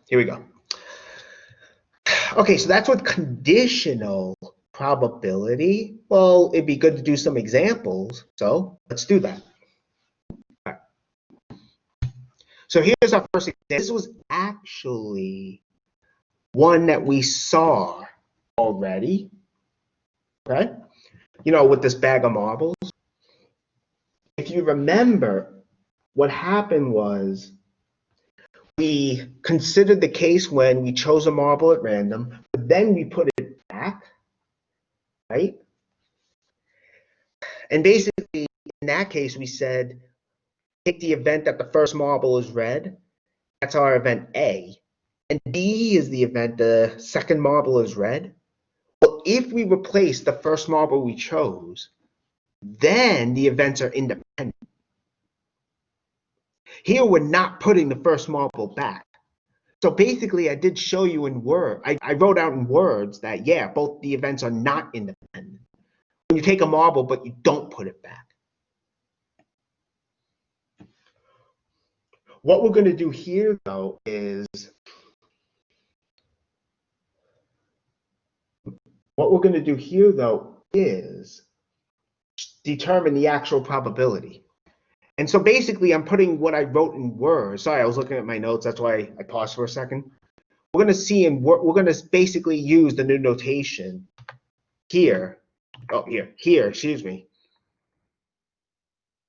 here we go. Okay, so that's with conditional probability. Well, it'd be good to do some examples, so let's do that. All right. So here's our first example. This was actually one that we saw already, okay? You know, with this bag of marbles. If you remember, what happened was we considered the case when we chose a marble at random, but then we put it back, right? And basically, in that case, we said, take the event that the first marble is red. That's our event A. And B is the event the second marble is red. Well, if we replace the first marble we chose, then the events are independent. Here, we're not putting the first marble back. So basically, I did show you in words. I wrote out in words that, yeah, both the events are not independent. When you take a marble, but you don't put it back. What we're going to do here, though, is determine the actual probability. And so basically, I'm putting what I wrote in words. Sorry, I was looking at my notes. That's why I paused for a second. We're going to see we're going to basically use the new notation here. Oh, here, excuse me.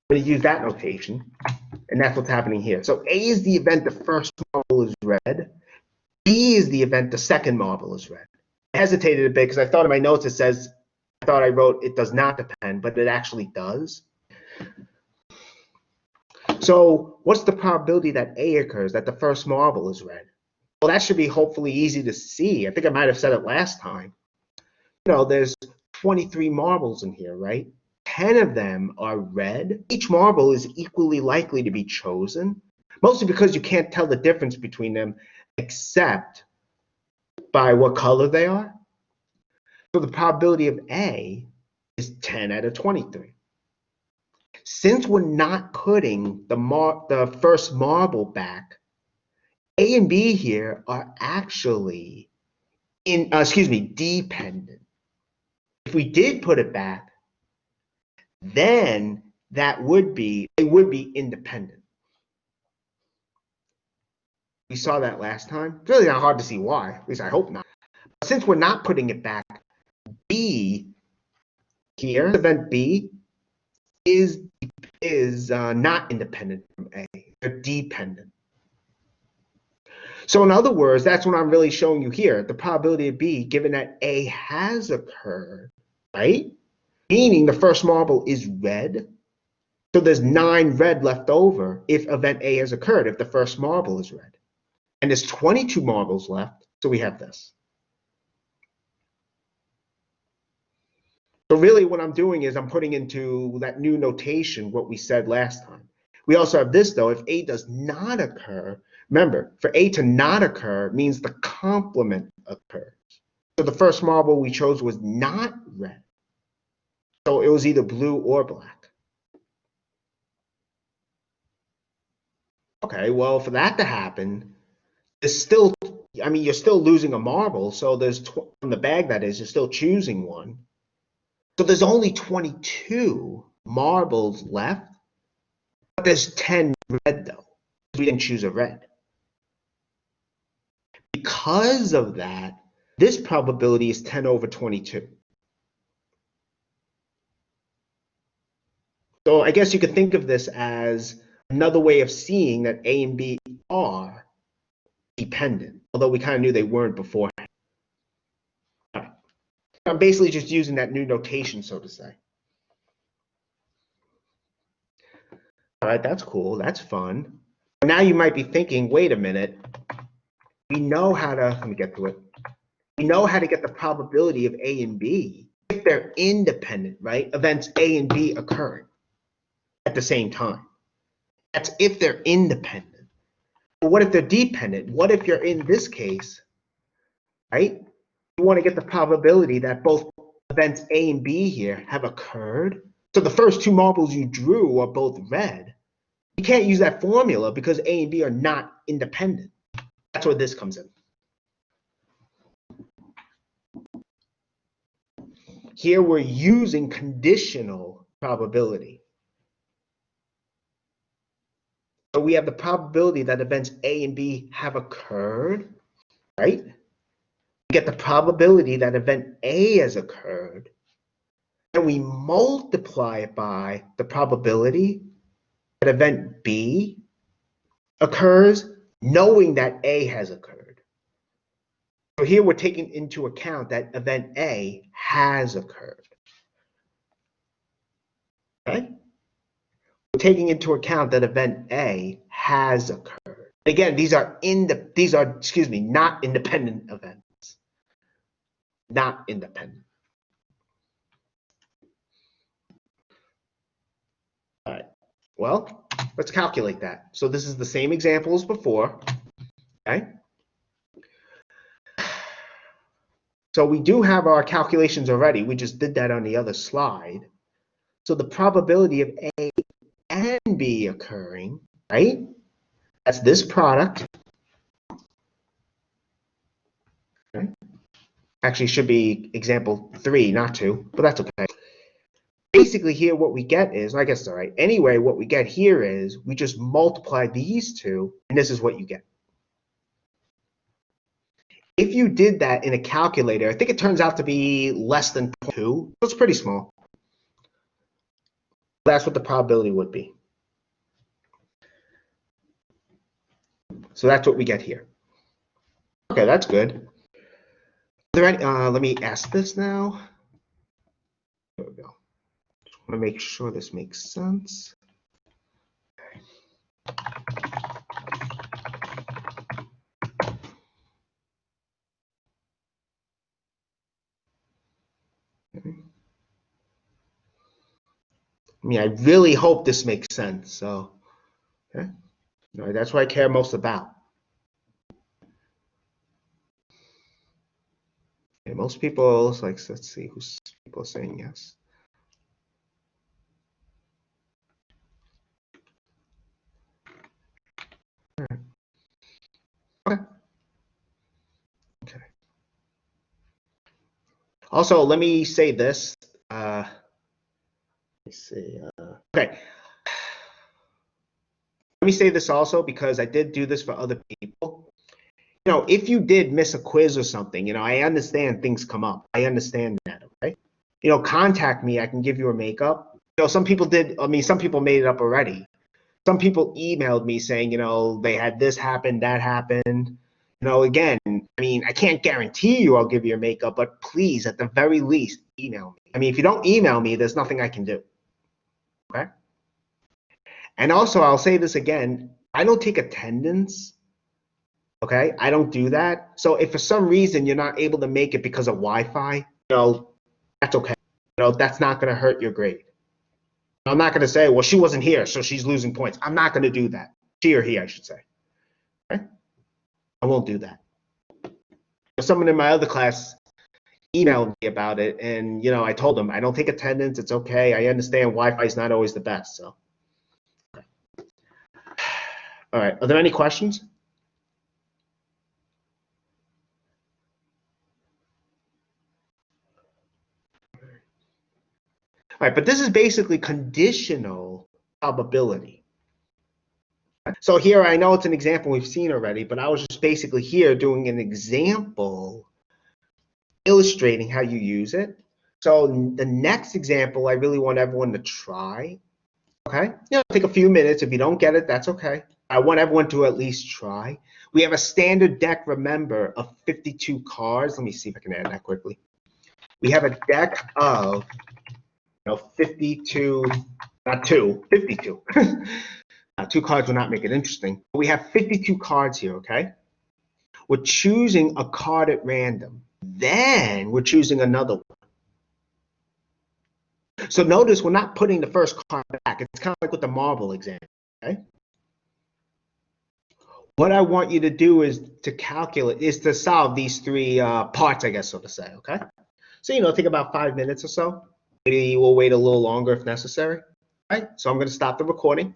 I'm going to use that notation, and that's what's happening here. So A is the event the first marble is red. B is the event the second marble is red. I hesitated a bit because I thought in my notes it says, I thought I wrote it does not depend, but it actually does. So what's the probability that A occurs, that the first marble is red? Well, that should be hopefully easy to see. I think I might have said it last time. You know, there's 23 marbles in here, right? 10 of them are red. Each marble is equally likely to be chosen, mostly because you can't tell the difference between them except by what color they are. So the probability of A is 10 out of 23. Since we're not putting the first marble back, A and B here are actually dependent. If we did put it back, then it would be independent. We saw that last time. It's really not hard to see why, at least I hope not. But since we're not putting it back, B here, event B is not independent from A. They're dependent. So in other words, that's what I'm really showing you here. The probability of B, given that A has occurred, right? Meaning the first marble is red. So there's 9 red left over if event A has occurred, if the first marble is red. And there's 22 marbles left, so we have this. So really what I'm doing is I'm putting into that new notation what we said last time. We also have this, though. If A does not occur, remember, for A to not occur means the complement occurs. So the first marble we chose was not red. So it was either blue or black. Okay, well, for that to happen, it's still, I mean, you're still losing a marble. So there's, from the bag that is, you're still choosing one. So there's only 22 marbles left, but there's 10 red, though. We didn't choose a red. Because of that, this probability is 10 over 22. So I guess you could think of this as another way of seeing that A and B are dependent, although we kind of knew they weren't beforehand. All right. I'm basically just using that new notation, so to say. All right, that's cool. That's fun. Now you might be thinking, wait a minute. We know how to, let me get to it. We know how to get the probability of A and B if they're independent, right? Events A and B occurring at the same time. That's if they're independent. But what if they're dependent? What if you're in this case, right? You want to get the probability that both events A and B here have occurred. So the first 2 marbles you drew are both red. You can't use that formula because A and B are not independent. That's where this comes in. Here we're using conditional probability. So we have the probability that events A and B have occurred, right? We get the probability that event A has occurred, and we multiply it by the probability that event B occurs, knowing that A has occurred. So here we're taking into account that event A has occurred. Okay? We're taking into account that event A has occurred. Again, these are not independent events. Not independent. All right. Well, let's calculate that. So this is the same example as before. Okay. So we do have our calculations already. We just did that on the other slide. So the probability of A and B occurring, right? That's this product. Okay. Actually, should be example 3, not 2, but that's okay. Basically, here what we get is, I guess, all right. Anyway, what we get here is we just multiply these two, and this is what you get. If you did that in a calculator, I think it turns out to be less than 0.2, so it's pretty small. That's what the probability would be. So that's what we get here. Okay, that's good. Are there any, let me ask this now. There we go. Just want to make sure this makes sense. I mean, I really hope this makes sense. So, okay. All right, that's what I care most about. Okay, most people, like, let's see who's people saying yes. All right. Okay. Okay. Also, let me say this. Let me see. Okay. Let me say this also because I did do this for other people. You know, if you did miss a quiz or something, you know, I understand things come up. I understand that, okay? You know, contact me. I can give you a makeup. You know, some people did. I mean, some people made it up already. Some people emailed me saying, you know, they had this happen, that happened. You know, again, I mean, I can't guarantee you I'll give you a makeup, but please, at the very least, email me. I mean, if you don't email me, there's nothing I can do. Okay? And also, I'll say this again, I don't take attendance. Okay? I don't do that. So if for some reason you're not able to make it because of Wi-Fi, you know, that's okay. You know, that's not going to hurt your grade. I'm not going to say, well, she wasn't here, so she's losing points. I'm not going to do that. She or he, I should say. Okay? I won't do that. Someone in my other class emailed me about it, and you know, I told them I don't take attendance. It's okay. I understand Wi-Fi is not always the best. So, okay. All right. Are there any questions? All right, but this is basically conditional probability. So here, I know it's an example we've seen already, but I was just basically here doing an example illustrating how you use it. So the next example, I really want everyone to try. Okay, you know, take a few minutes. If you don't get it, that's okay. I want everyone to at least try. We have a standard deck, remember, of 52 cards. Let me see if I can add that quickly. We have a deck of 52, not 2, 52. 2 cards will not make it interesting. We have 52 cards here, okay? We're choosing a card at random. Then we're choosing another one. So notice we're not putting the first card back. It's kind of like with the marble example, okay? What I want you to do is to solve these 3 parts, I guess, so to say, okay? So, you know, take about 5 minutes or so. Maybe we'll wait a little longer if necessary. All right, so I'm going to stop the recording.